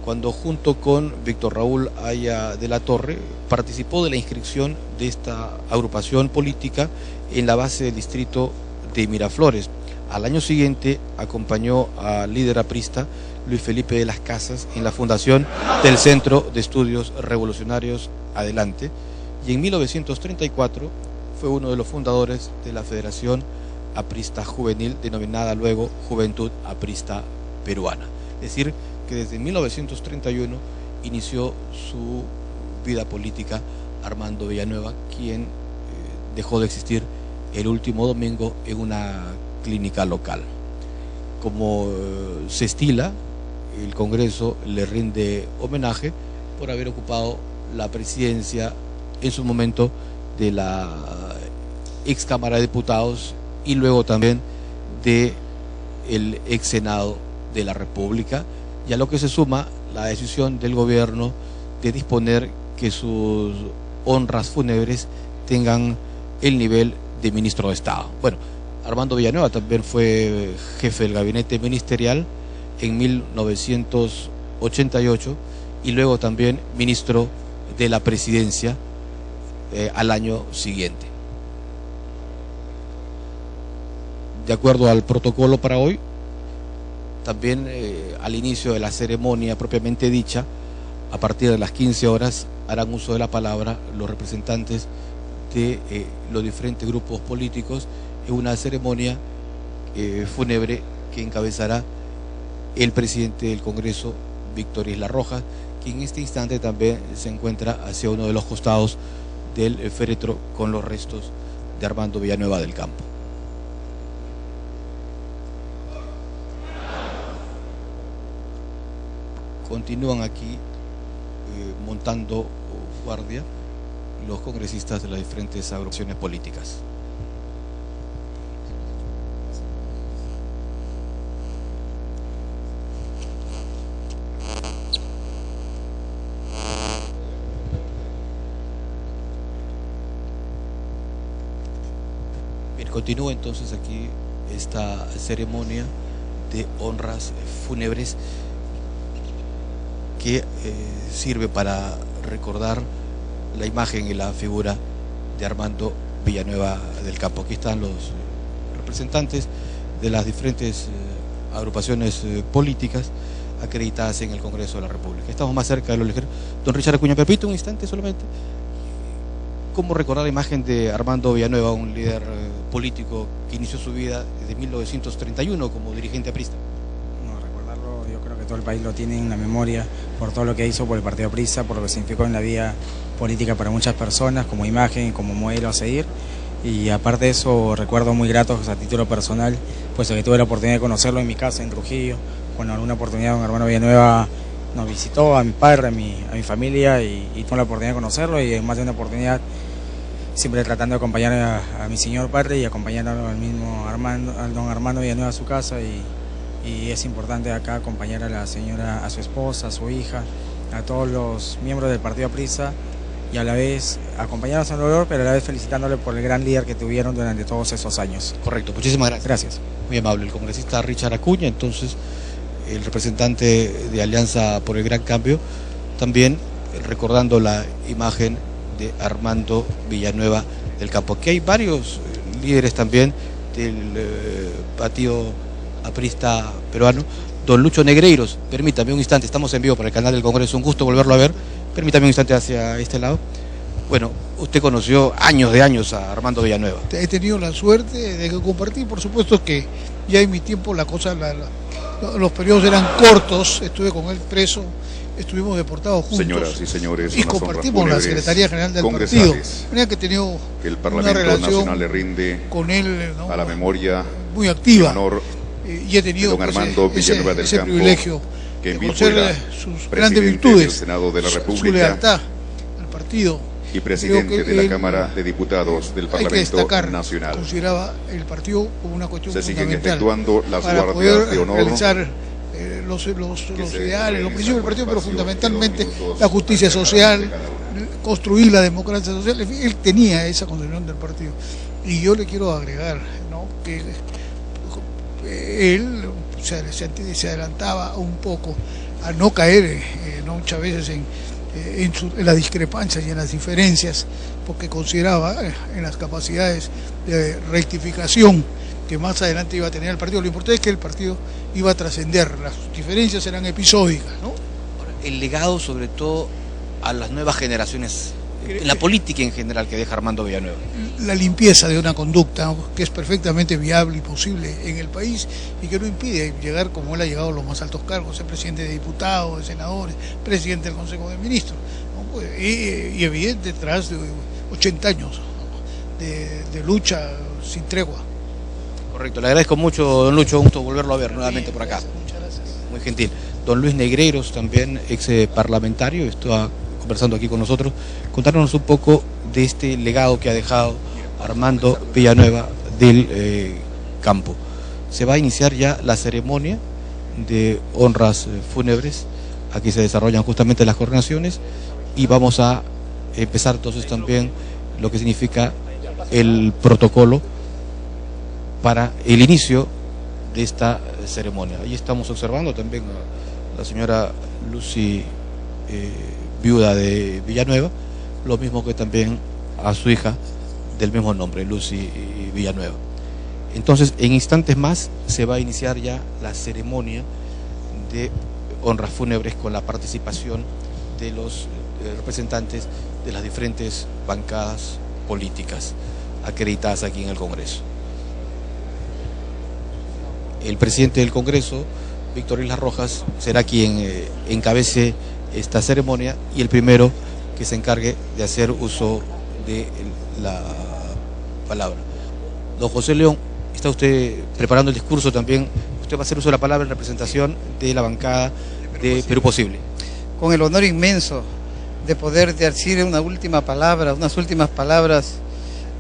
cuando junto con Víctor Raúl Haya de la Torre participó de la inscripción de esta agrupación política en la base del distrito de Miraflores. Al año siguiente acompañó al líder aprista Luis Felipe de las Casas en la fundación del Centro de Estudios Revolucionarios Adelante, y en 1934 fue uno de los fundadores de la Federación Aprista Juvenil, denominada luego Juventud Aprista Peruana. Es decir, que desde 1931 inició su vida política Armando Villanueva, quien dejó de existir el último domingo en una clínica local. Como se estila, el Congreso le rinde homenaje por haber ocupado la presidencia en su momento de la ex Cámara de Diputados y luego también de el ex Senado de la República, y a lo que se suma la decisión del gobierno de disponer que sus honras fúnebres tengan el nivel de ministro de Estado. Bueno, Armando Villanueva también fue jefe del gabinete ministerial en 1988 y luego también ministro de la presidencia al año siguiente. De acuerdo al protocolo para hoy, también al inicio de la ceremonia propiamente dicha, a partir de las 15 horas, harán uso de la palabra los representantes de los diferentes grupos políticos en una ceremonia fúnebre que encabezará el presidente del Congreso, Víctor Isla Rojas, que en este instante también se encuentra hacia uno de los costados del féretro con los restos de Armando Villanueva del Campo. Continúan aquí montando guardia los congresistas de las diferentes agrupaciones políticas. Bien, continúa entonces aquí esta ceremonia de honras fúnebres que sirve para recordar la imagen y la figura de Armando Villanueva del Campo. Aquí están los representantes de las diferentes agrupaciones políticas acreditadas en el Congreso de la República. Estamos más cerca de lo ligero. Don Richard Acuña, permite un instante solamente. ¿Cómo recordar la imagen de Armando Villanueva, un líder político que inició su vida desde 1931 como dirigente aprista? Todo el país lo tiene en la memoria por todo lo que hizo por el Partido Aprista, por lo que significó en la vida política para muchas personas, como imagen y como modelo a seguir. Y aparte de eso, recuerdos muy gratos a título personal, puesto que tuve la oportunidad de conocerlo en mi casa en Trujillo, cuando en alguna oportunidad don Armando Villanueva nos visitó, a mi padre, a mi familia, y tuve la oportunidad de conocerlo, y en más de una oportunidad siempre tratando de acompañar a mi señor padre y acompañando al mismo al don Armando Villanueva a su casa, y es importante acá acompañar a la señora, a su esposa, a su hija, a todos los miembros del Partido Aprista, y a la vez acompañarnos en el dolor, pero a la vez felicitándole por el gran líder que tuvieron durante todos esos años. Correcto, muchísimas gracias. Gracias. Muy amable, el congresista Richard Acuña, entonces el representante de Alianza por el Gran Cambio, también recordando la imagen de Armando Villanueva del Campo. Aquí hay varios líderes también del partido aprista peruano. Don Lucho Negreiros, permítame un instante, estamos en vivo para el canal del Congreso, un gusto volverlo a ver, permítame un instante hacia este lado. Bueno, usted conoció años de años a Armando Villanueva. He tenido la suerte de compartir, por supuesto que ya en mi tiempo los periodos eran cortos, estuve con él preso, estuvimos deportados juntos. Señoras y señores, y compartimos la Secretaría General del partido. Tenía que tener el Parlamento una relación Nacional le rinde con él, ¿no?, a la memoria muy activa. Honor y he tenido don Armando Villanueva del ese Campo, privilegio que de en conocer sus grandes virtudes, del Senado de la República, su lealtad al partido y presidente de la Cámara de Diputados del Parlamento Nacional. Consideraba el partido como una cuestión Se siguen fundamental efectuando las para guardias poder de honor realizar los ideales, los principios del partido, pero fundamentalmente la justicia social, construir la democracia social. Él tenía esa concepción del partido. Y yo le quiero agregar, ¿no?, que él se adelantaba un poco a no caer ¿no?, muchas veces en las discrepancias y en las diferencias, porque consideraba en las capacidades de rectificación que más adelante iba a tener el partido. Lo importante es que el partido iba a trascender, las diferencias eran episódicas, ¿no? El legado, sobre todo, a las nuevas generaciones, en la política en general, que deja Armando Villanueva. La limpieza de una conducta, ¿no?, que es perfectamente viable y posible en el país y que no impide llegar como él ha llegado a los más altos cargos, ser presidente de diputados, de senadores, presidente del Consejo de Ministros, ¿no? Y evidente, tras de 80 años, ¿no?, de lucha sin tregua. Correcto, le agradezco mucho, don Lucho, un gusto volverlo a ver nuevamente por acá. Muchas gracias. Muy gentil. Don Luis Negreiros, también ex parlamentario, está conversando aquí con nosotros, contarnos un poco de este legado que ha dejado Armando Villanueva del Campo. Se va a iniciar ya la ceremonia de honras fúnebres, aquí se desarrollan justamente las coronaciones, y vamos a empezar entonces también lo que significa el protocolo para el inicio de esta ceremonia. Ahí estamos observando también a la señora Lucy, viuda de Villanueva, lo mismo que también a su hija del mismo nombre, Lucy Villanueva. Entonces, en instantes más se va a iniciar ya la ceremonia de honras fúnebres con la participación de los representantes de las diferentes bancadas políticas acreditadas aquí en el Congreso. El presidente del Congreso, Víctor Islas Rojas, será quien encabece esta ceremonia y el primero que se encargue de hacer uso de la palabra. Don José León, está usted preparando el discurso también. Usted va a hacer uso de la palabra en representación de la bancada de Perú Posible. Con el honor inmenso de poder decir unas últimas palabras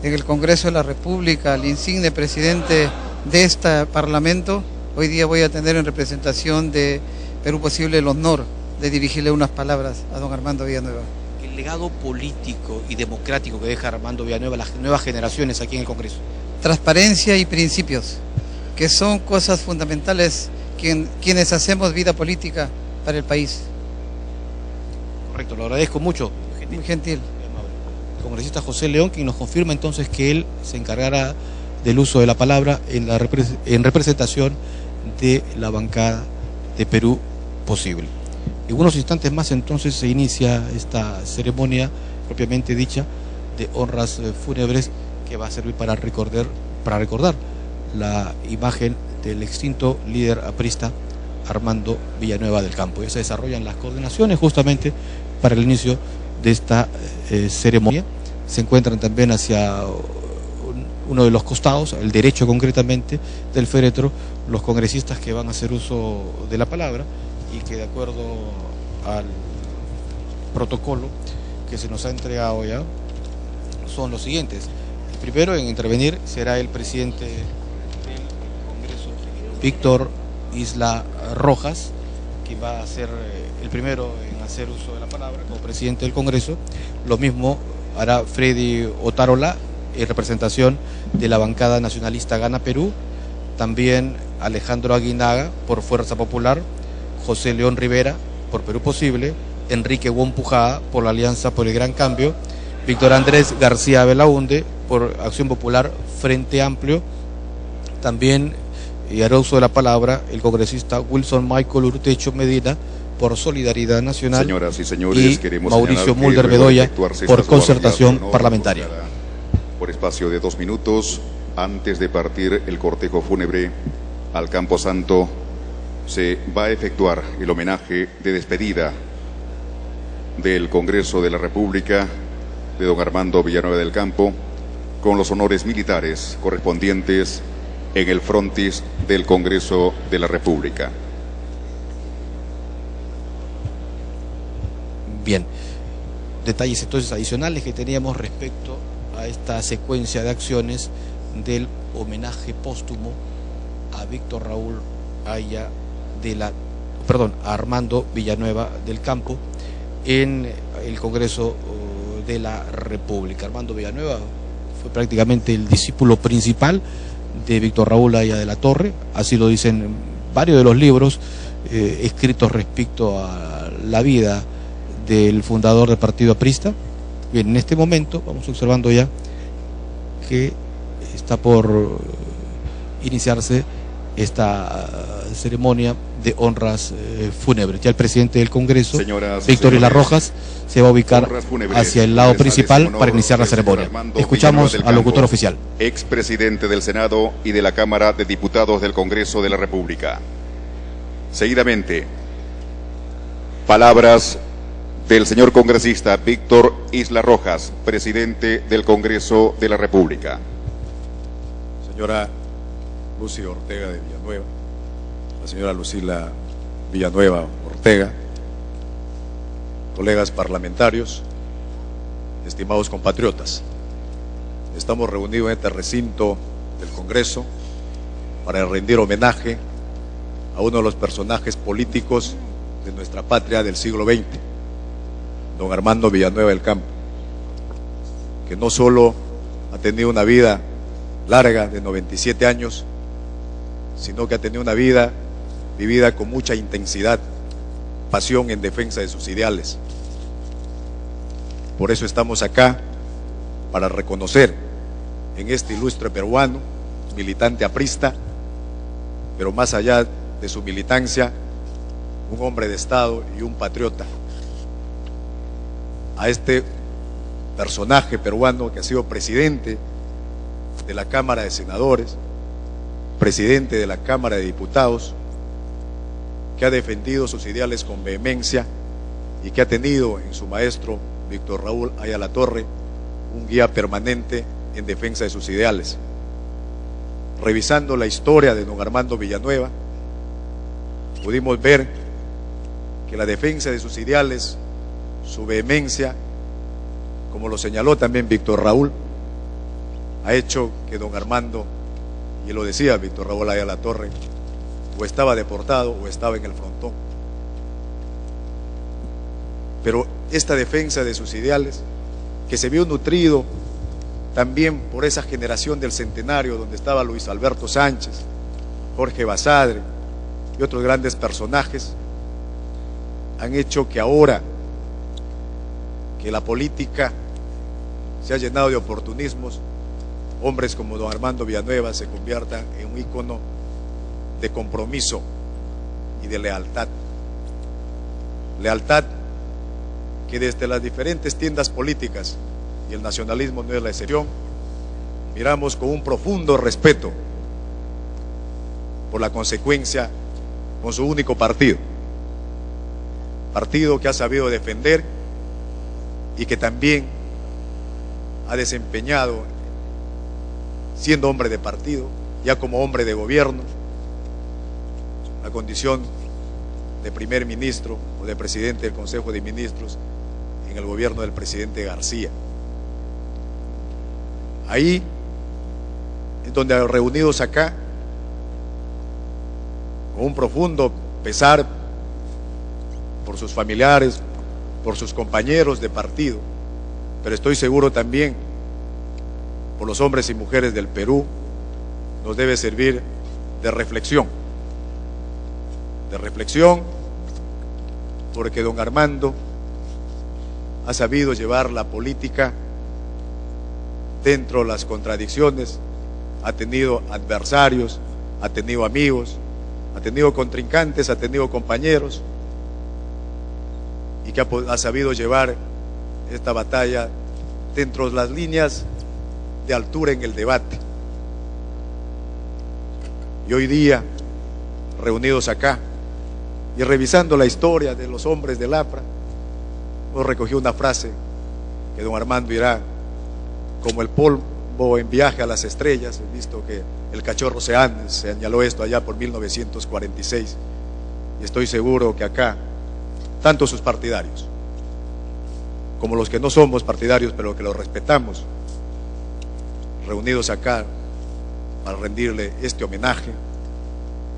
en el Congreso de la República, al insigne presidente de este Parlamento. Hoy día voy a tener en representación de Perú Posible el honor de dirigirle unas palabras a don Armando Villanueva. El legado político y democrático que deja Armando Villanueva a las nuevas generaciones aquí en el Congreso. Transparencia y principios, que son cosas fundamentales quienes hacemos vida política para el país. Correcto, lo agradezco mucho. Muy gentil. El congresista José León, quien nos confirma entonces que él se encargará del uso de la palabra en representación de la bancada de Perú Posible. En unos instantes más entonces se inicia esta ceremonia propiamente dicha de honras fúnebres, que va a servir para recordar la imagen del extinto líder aprista Armando Villanueva del Campo. Ya se desarrollan las coordinaciones justamente para el inicio de esta ceremonia. Se encuentran también hacia uno de los costados, el derecho concretamente del féretro, los congresistas que van a hacer uso de la palabra y que, de acuerdo al protocolo que se nos ha entregado ya, son los siguientes. El primero en intervenir será el presidente del Congreso, Víctor Islas Rojas, que va a ser el primero en hacer uso de la palabra como presidente del Congreso. Lo mismo hará Freddy Otárola, en representación de la bancada nacionalista Gana Perú, también Alejandro Aguinaga por Fuerza Popular, José León Rivera por Perú Posible, Enrique Wong Pujada por la Alianza por el Gran Cambio, Víctor Andrés García Belaunde por Acción Popular Frente Amplio, también hará uso de la palabra el congresista Wilson Michael Urtecho Medina por Solidaridad Nacional. Señoras y señores, queremos Mauricio Mulder Bedoya por Concertación Parlamentaria. Por espacio de 2 minutos, antes de partir el cortejo fúnebre al Campo Santo, se va a efectuar el homenaje de despedida del Congreso de la República de don Armando Villanueva del Campo, con los honores militares correspondientes en el frontis del Congreso de la República. Bien, detalles entonces adicionales que teníamos respecto a esta secuencia de acciones del homenaje póstumo a Víctor Raúl Haya Armando Villanueva del Campo en el Congreso de la República. Armando Villanueva fue prácticamente el discípulo principal de Víctor Raúl Haya de la Torre, así lo dicen varios de los libros escritos respecto a la vida del fundador del partido aprista. Bien, en este momento vamos observando ya que está por iniciarse esta ceremonia de honras fúnebres. Ya el presidente del Congreso, Víctor Isla Rojas, se va a ubicar hacia el lado principal para iniciar la ceremonia. Escuchamos al locutor oficial. Expresidente del Senado y de la Cámara de Diputados del Congreso de la República. Seguidamente, palabras del señor congresista Víctor Isla Rojas, presidente del Congreso de la República. Señora Lucy Ortega de Villanueva, la señora Lucila Villanueva Ortega, colegas parlamentarios, estimados compatriotas, estamos reunidos en este recinto del Congreso para rendir homenaje a uno de los personajes políticos de nuestra patria del siglo XX, don Armando Villanueva del Campo, que no solo ha tenido una vida larga de 97 años, sino que ha tenido una vida vivida con mucha intensidad, pasión en defensa de sus ideales. Por eso estamos acá, para reconocer en este ilustre peruano, militante aprista, pero más allá de su militancia, un hombre de Estado y un patriota, a este personaje peruano que ha sido presidente de la Cámara de Senadores, presidente de la Cámara de Diputados, que ha defendido sus ideales con vehemencia y que ha tenido en su maestro Víctor Raúl Haya de la Torre un guía permanente en defensa de sus ideales. Revisando la historia de don Armando Villanueva, pudimos ver que la defensa de sus ideales, su vehemencia, como lo señaló también Víctor Raúl, ha hecho que don Armando, y lo decía Víctor Raúl Haya de la Torre, o estaba deportado o estaba en el frontón. Pero esta defensa de sus ideales, que se vio nutrido también por esa generación del centenario donde estaba Luis Alberto Sánchez, Jorge Basadre y otros grandes personajes, han hecho que ahora que la política se ha llenado de oportunismos, hombres como don Armando Villanueva se conviertan en un ícono de compromiso y de lealtad. Lealtad que desde las diferentes tiendas políticas, y el nacionalismo no es la excepción, miramos con un profundo respeto por la consecuencia con su único partido que ha sabido defender y que también ha desempeñado, siendo hombre de partido, ya como hombre de gobierno, la condición de primer ministro o de presidente del Consejo de Ministros en el gobierno del presidente García. Ahí es donde reunidos acá, con un profundo pesar por sus familiares, por sus compañeros de partido, pero estoy seguro también por los hombres y mujeres del Perú, nos debe servir de reflexión porque don Armando ha sabido llevar la política dentro de las contradicciones, ha tenido adversarios, ha tenido amigos, ha tenido contrincantes, ha tenido compañeros, y que ha sabido llevar esta batalla dentro de las líneas de altura en el debate. Y hoy día, reunidos acá y revisando la historia de los hombres del APRA, nos recogió una frase que don Armando irá como el polvo en viaje a las estrellas. He visto que el cachorro se señaló esto allá por 1946, y estoy seguro que acá, tanto sus partidarios como los que no somos partidarios pero que los respetamos, reunidos acá para rendirle este homenaje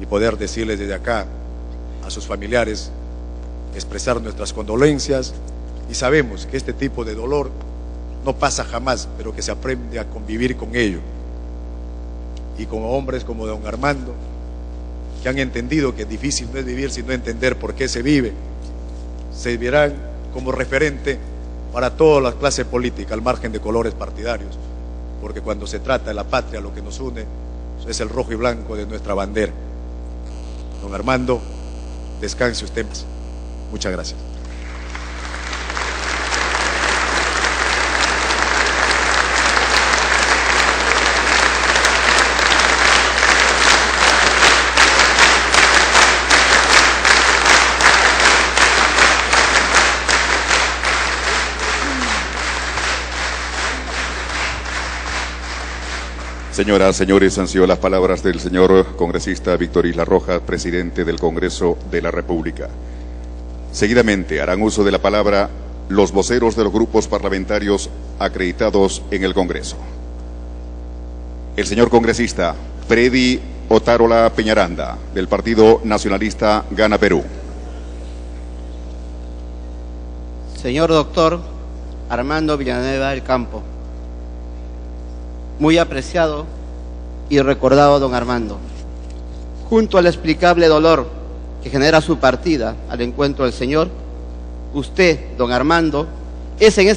y poder decirles desde acá a sus familiares, expresar nuestras condolencias, y sabemos que este tipo de dolor no pasa jamás, pero que se aprende a convivir con ello. Y como hombres como don Armando, que han entendido que difícil no es vivir sino entender por qué se vive, se verán como referente para toda la clase política, al margen de colores partidarios, porque cuando se trata de la patria, lo que nos une es el rojo y blanco de nuestra bandera. Don Armando, descanse usted. Muchas gracias. Señoras, señores, han sido las palabras del señor congresista Víctor Isla Rojas, presidente del Congreso de la República. Seguidamente harán uso de la palabra los voceros de los grupos parlamentarios acreditados en el Congreso. El señor congresista Freddy Otárola Peñaranda, del Partido Nacionalista Gana Perú. Señor doctor Armando Villanueva del Campo, muy apreciado y recordado don Armando, junto al explicable dolor que genera su partida al encuentro del Señor, usted, don Armando, en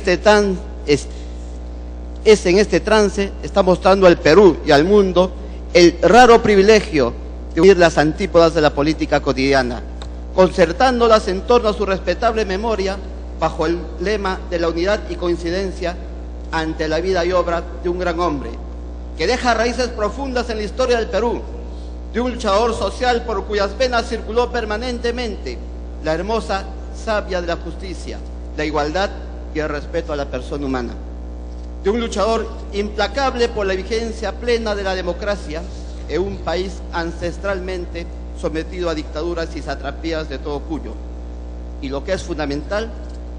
este trance está mostrando al Perú y al mundo el raro privilegio de unir las antípodas de la política cotidiana, concertándolas en torno a su respetable memoria bajo el lema de la unidad y coincidencia ante la vida y obra de un gran hombre, que deja raíces profundas en la historia del Perú, de un luchador social por cuyas venas circuló permanentemente la hermosa savia de la justicia, la igualdad y el respeto a la persona humana, de un luchador implacable por la vigencia plena de la democracia en un país ancestralmente sometido a dictaduras y satrapías de todo cuyo, y lo que es fundamental,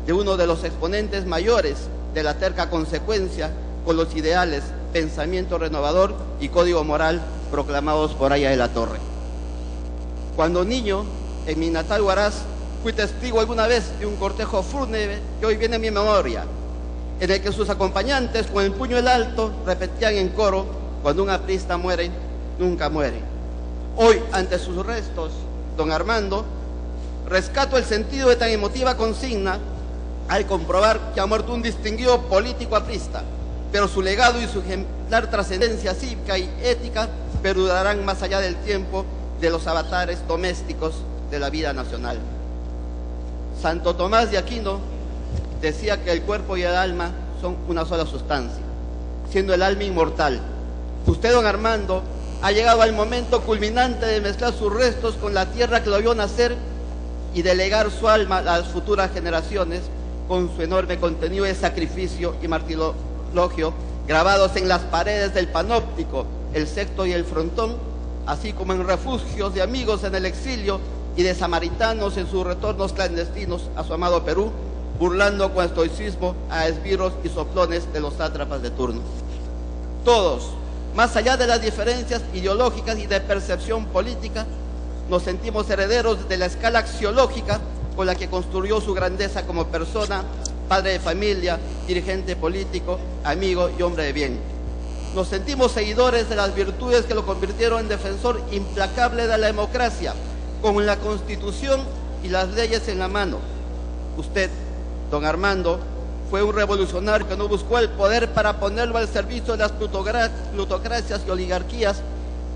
de uno de los exponentes mayores de la terca consecuencia con los ideales, pensamiento renovador y código moral proclamados por Aya de la Torre. Cuando niño, en mi natal Huaraz, fui testigo alguna vez de un cortejo fúnebre que hoy viene en mi memoria, en el que sus acompañantes con el puño en alto repetían en coro: cuando un aprista muere, nunca muere. Hoy, ante sus restos, don Armando, rescato el sentido de tan emotiva consigna al comprobar que ha muerto un distinguido político aprista, pero su legado y su ejemplar trascendencia cívica y ética perdurarán más allá del tiempo de los avatares domésticos de la vida nacional. Santo Tomás de Aquino decía que el cuerpo y el alma son una sola sustancia, siendo el alma inmortal. Usted, don Armando, ha llegado al momento culminante de mezclar sus restos con la tierra que lo vio nacer y de legar su alma a las futuras generaciones con su enorme contenido de sacrificio y martirologio grabados en las paredes del panóptico, el secto y el frontón, así como en refugios de amigos en el exilio y de samaritanos en sus retornos clandestinos a su amado Perú, burlando con estoicismo a esbirros y soplones de los sátrapas de turno. Todos, más allá de las diferencias ideológicas y de percepción política, nos sentimos herederos de la escala axiológica con la que construyó su grandeza como persona, padre de familia, dirigente político, amigo y hombre de bien. Nos sentimos seguidores de las virtudes que lo convirtieron en defensor implacable de la democracia, con la Constitución y las leyes en la mano. Usted, don Armando, fue un revolucionario que no buscó el poder para ponerlo al servicio de las plutocracias y oligarquías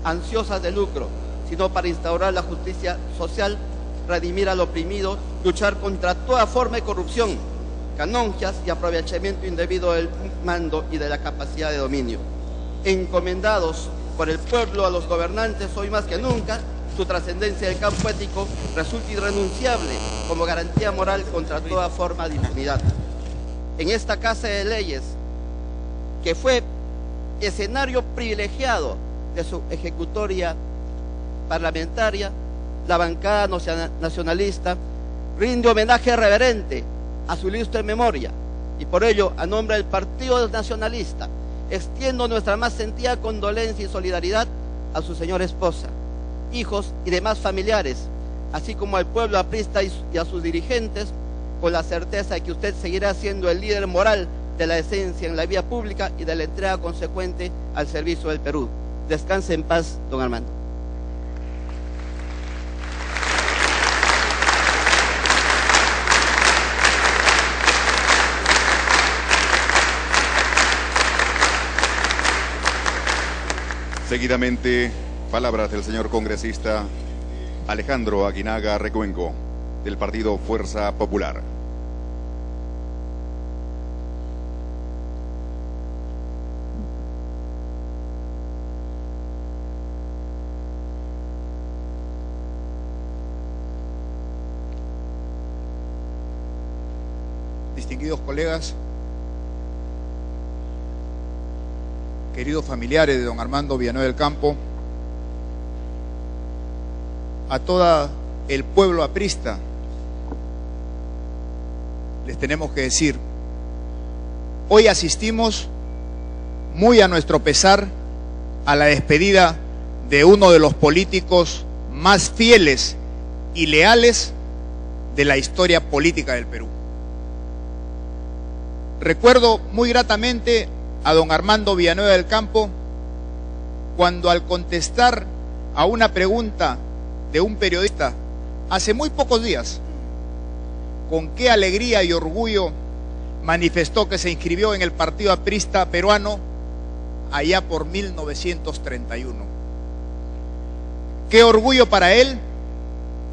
ansiosas de lucro, sino para instaurar la justicia social, redimir al oprimido, luchar contra toda forma de corrupción, canongias y aprovechamiento indebido del mando y de la capacidad de dominio. Encomendados por el pueblo a los gobernantes, hoy más que nunca, su trascendencia del campo ético resulta irrenunciable como garantía moral contra toda forma de impunidad. En esta Casa de Leyes, que fue escenario privilegiado de su ejecutoria parlamentaria, la bancada nacionalista rinde homenaje reverente a su ilustre memoria, y por ello, a nombre del Partido Nacionalista, extiendo nuestra más sentida condolencia y solidaridad a su señora esposa, hijos y demás familiares, así como al pueblo aprista y a sus dirigentes, con la certeza de que usted seguirá siendo el líder moral de la decencia en la vía pública y de la entrega consecuente al servicio del Perú. Descanse en paz, don Armando. Seguidamente, palabras del señor congresista Alejandro Aguinaga Recuenco, del partido Fuerza Popular. Distinguidos colegas, queridos familiares de don Armando Villanueva del Campo, a todo el pueblo aprista les tenemos que decir: hoy asistimos, muy a nuestro pesar, a la despedida de uno de los políticos más fieles y leales de la historia política del Perú. Recuerdo muy gratamente a don Armando Villanueva del Campo cuando, al contestar a una pregunta de un periodista hace muy pocos días, con qué alegría y orgullo manifestó que se inscribió en el Partido Aprista peruano allá por 1931. Qué orgullo para él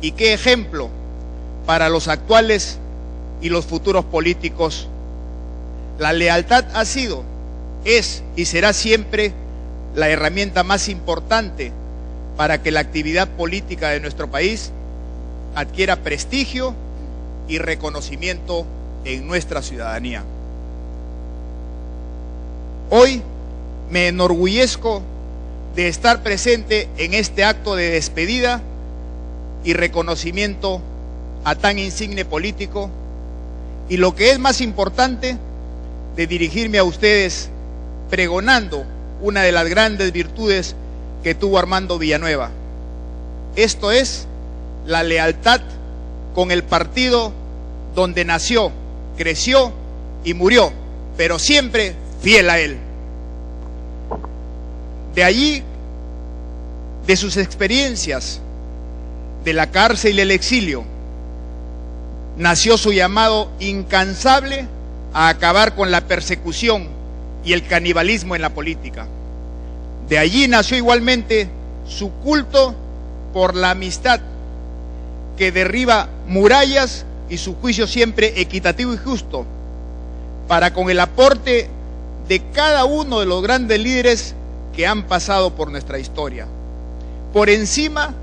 y qué ejemplo para los actuales y los futuros políticos. La lealtad ha sido, es y será siempre la herramienta más importante para que la actividad política de nuestro país adquiera prestigio y reconocimiento en nuestra ciudadanía. Hoy me enorgullezco de estar presente en este acto de despedida y reconocimiento a tan insigne político, y lo que es más importante, de dirigirme a ustedes pregonando una de las grandes virtudes que tuvo Armando Villanueva. Esto es la lealtad con el partido donde nació, creció y murió, pero siempre fiel a él. De allí, de sus experiencias de la cárcel y el exilio, nació su llamado incansable a acabar con la persecución y el canibalismo en la política. De allí nació igualmente su culto por la amistad, que derriba murallas, y su juicio siempre equitativo y justo, para con el aporte de cada uno de los grandes líderes que han pasado por nuestra historia, por encima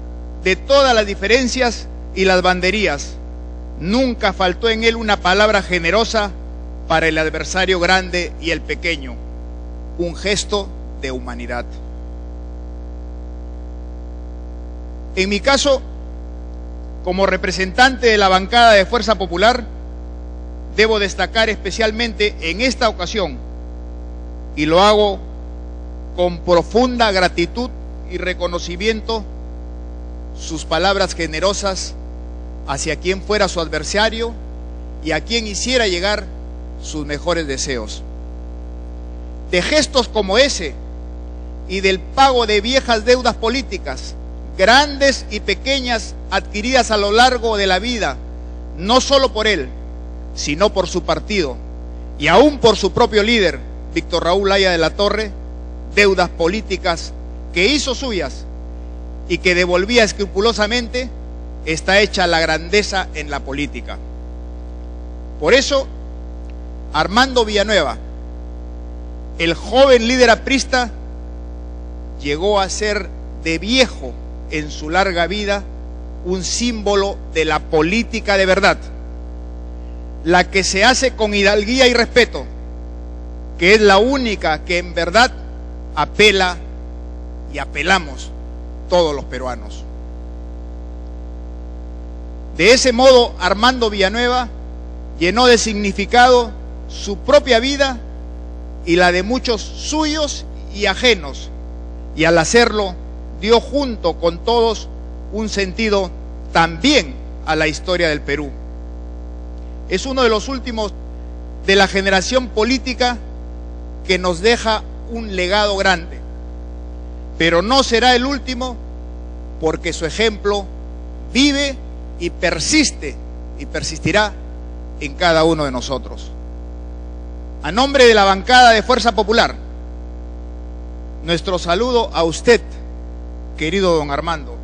de todas las diferencias y las banderías. Nunca faltó en él una palabra generosa para el adversario grande y el pequeño, un gesto de humanidad. En mi caso, como representante de la bancada de Fuerza Popular, debo destacar especialmente en esta ocasión, y lo hago con profunda gratitud y reconocimiento, sus palabras generosas hacia quien fuera su adversario y a quien hiciera llegar sus mejores deseos. De gestos como ese y del pago de viejas deudas políticas, grandes y pequeñas, adquiridas a lo largo de la vida, no solo por él, sino por su partido y aún por su propio líder, Víctor Raúl Haya de la Torre, deudas políticas que hizo suyas y que devolvía escrupulosamente, está hecha la grandeza en la política. Por eso, Armando Villanueva, el joven líder aprista, llegó a ser de viejo en su larga vida un símbolo de la política de verdad, la que se hace con hidalguía y respeto, que es la única que en verdad apela y apelamos todos los peruanos. De ese modo, Armando Villanueva llenó de significado su propia vida y la de muchos suyos y ajenos, y al hacerlo dio junto con todos un sentido también a la historia del Perú. Es uno de los últimos de la generación política que nos deja un legado grande, pero no será el último, porque su ejemplo vive y persiste y persistirá en cada uno de nosotros. A nombre de la bancada de Fuerza Popular, nuestro saludo a usted, querido don Armando,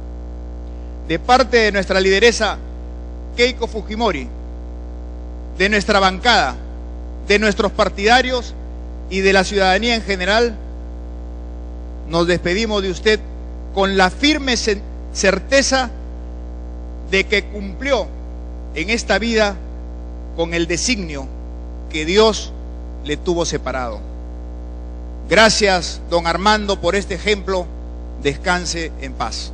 de parte de nuestra lideresa Keiko Fujimori, de nuestra bancada, de nuestros partidarios y de la ciudadanía en general. Nos despedimos de usted con la firme certeza de que cumplió en esta vida con el designio que Dios le tuvo separado. Gracias, don Armando, por este ejemplo. Descanse en paz.